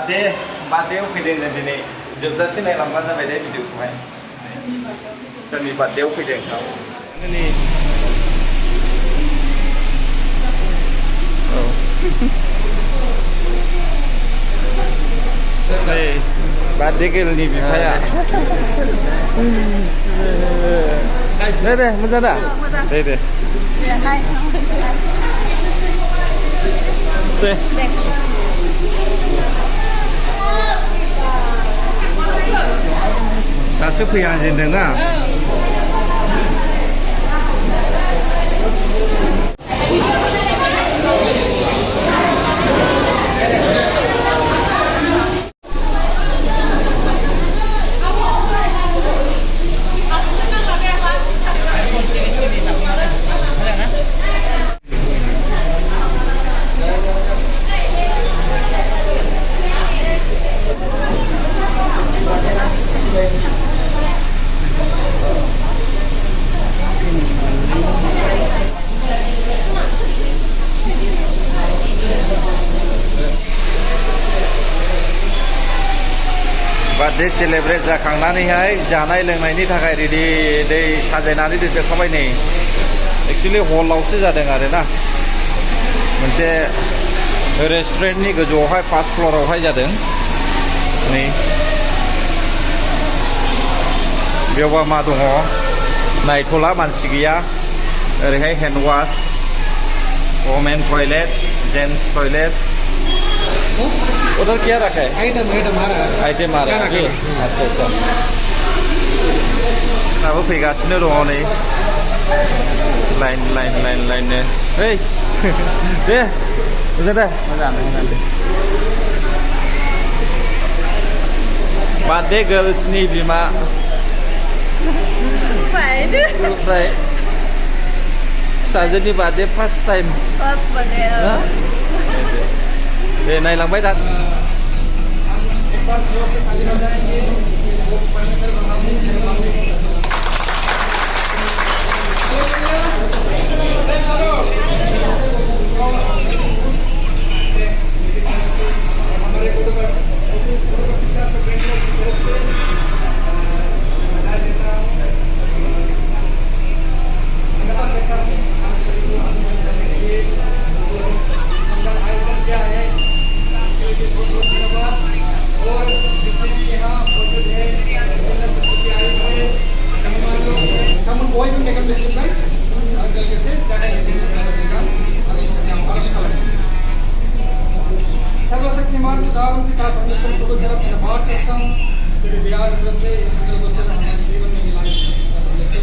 बार्थडेआव फैदों दिनै जोबजासे नायलांबानो जाबाय दे भिडिअखौहाय सोरनि बार्थडेआव फैदों नै बार्थडे गेलनि बिफाया दे मोजां दा दे दे दासो फैहांजेनदोंना बार्थडे सेलेब्रेट जाखांनानैहाय जानाय लोंनायनि थाखाय रेडि दै साजायनानै दोनजोबखाबाय नै एक्सुवेलि हलावसो जादों आरोना मोनसे रेस्टुरेन्टनि गोजौआवहाय फार्स्ट फ्ल'रावहाय जादों नै बेयावबा मा दङ नायथ'ला मानसि गैया ओरैहाय hand wash women toilet gents toilet उधर क्या रखा है आइटम आ रहा है अच्छा दाबो फैगासिनो दङ नै लाइन ओइ दे मोजां दे बार्थडे गार्ल्सनि बिमा ओमफ्राय फिसाजोनि बार्थडे फार्स्ट टाइम दे नायलांबाय दा सर्वशक्तिमान पितावन पिता परमेश्वर को तरफ धन्यवाद करता हूँ तेरे दयाल से इस सुंदर अवसर हमारे जीवन में मिला परमेश्वर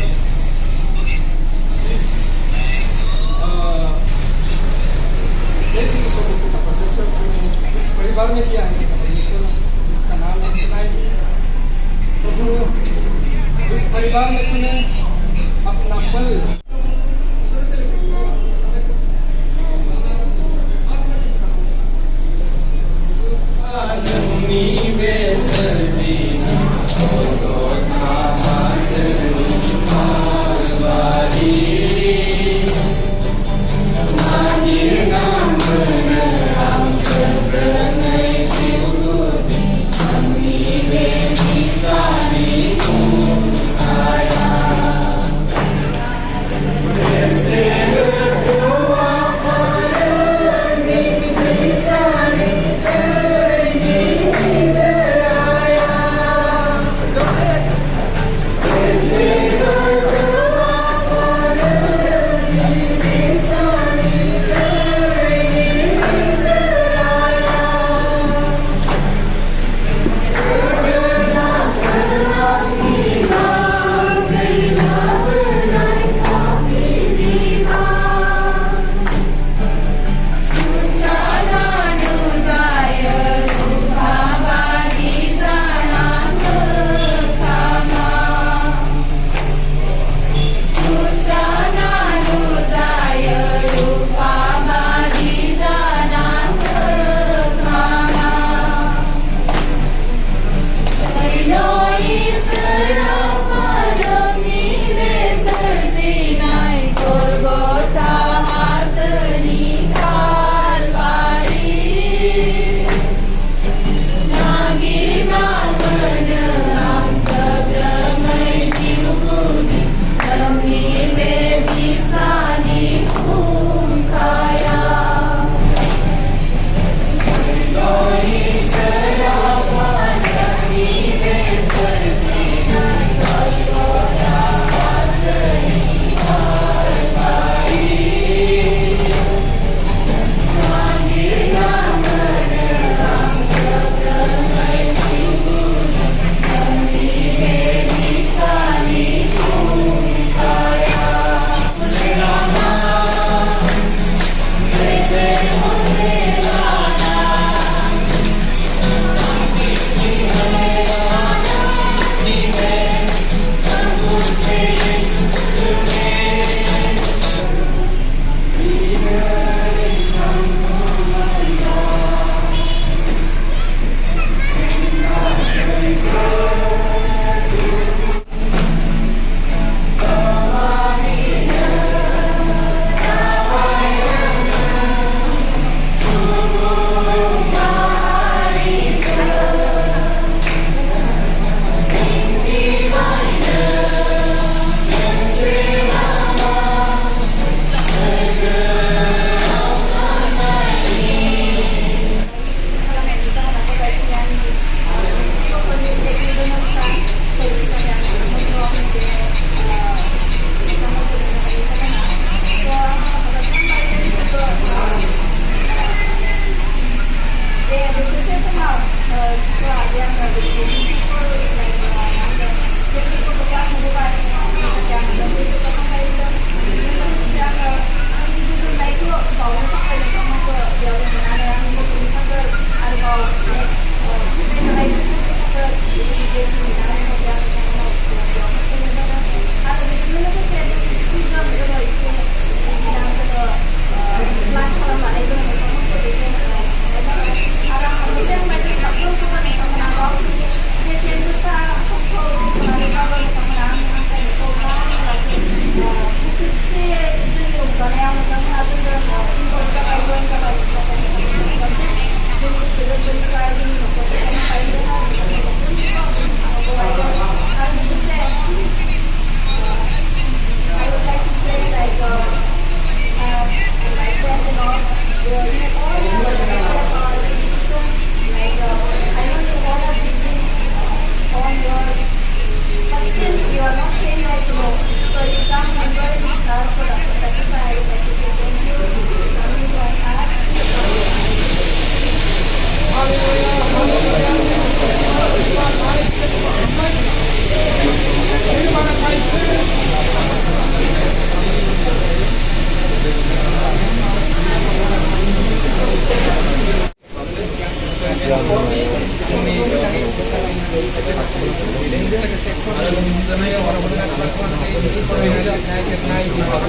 इस परिवार में किया है परमेश्वर इसका नाम है सिलाई प्रभु इस परिवार में तूने अपना बल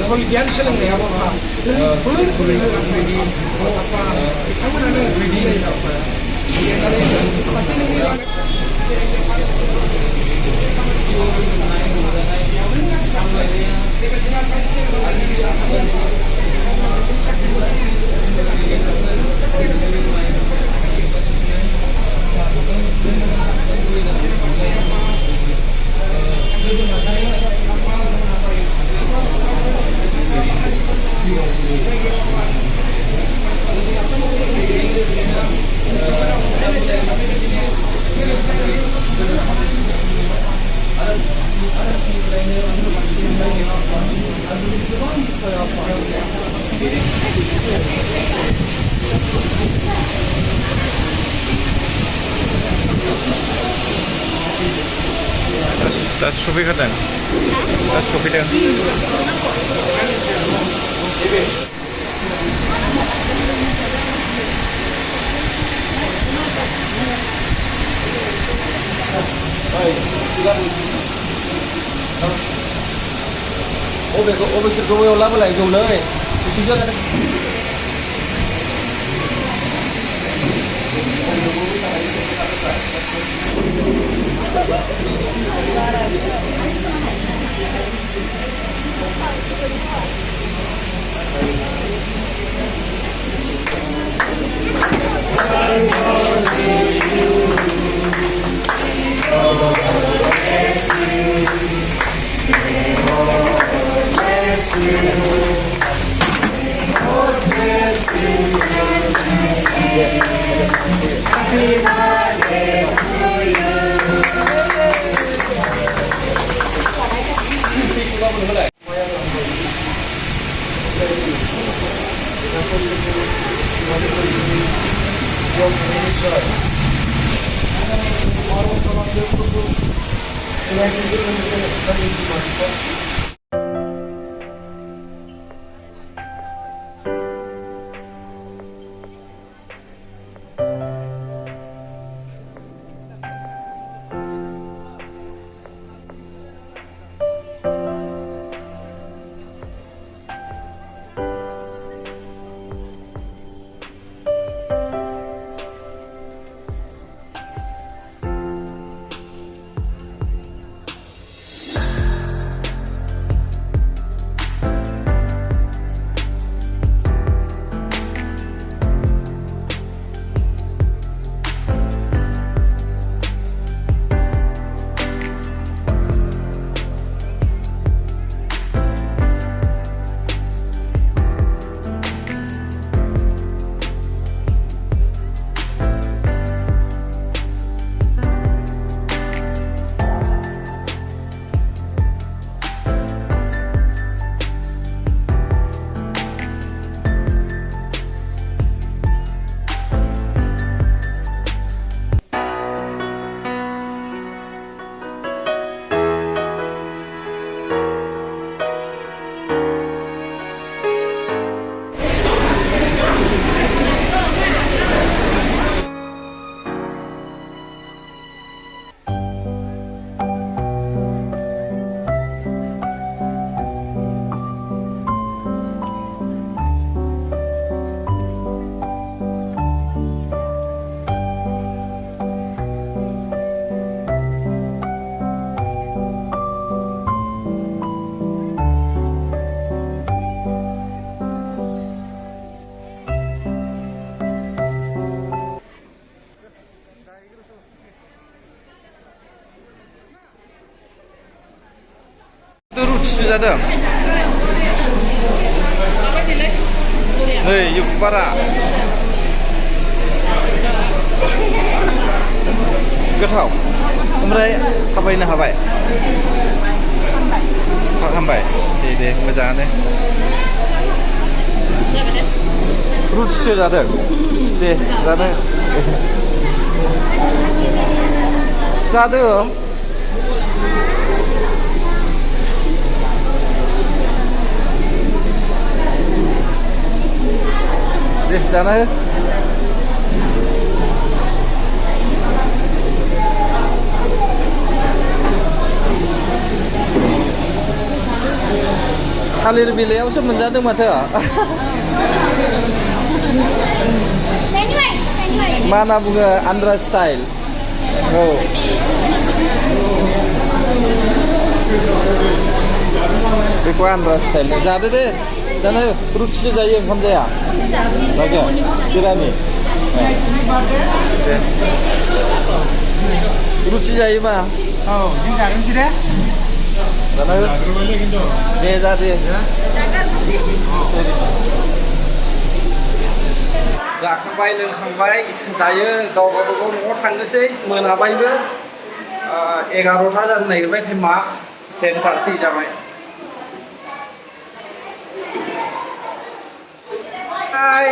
Kemudian selang ya apa? Lebih berkualitas apa? Kamu ada nilai apa? Yang ada pasti nilai. दा सफैखादों दा सफैदों Obesirखौ बैयाव लाबोलाय जौनो बिसिजों रुटसो जादों नै इउटुबारा गोथाव ओमफ्राय थाबायनो हाबाय हामबाय दे मोजाङानो रुटिसो जादों दे जानो जादों दे जाना हो थालिर बिलाइयावसो मोनजादों माथो मा होनना बुङो आन्ध्रा स्टाइल औ बेखौ आन्ध्रा स्टाइल जादो दे जानो रुटिसो जायो ओंखाम जाया लागे बिरानि रुटि जायो मा औ जों जागोनसै दे जानो दे जा दे जाखांबाय लोंखांबाय दायो गाव गावबागाव न'आव थांनोसै मोनाबायबो 11था जानो नागिरबाय टाइमा 10:30 जाबाय हाय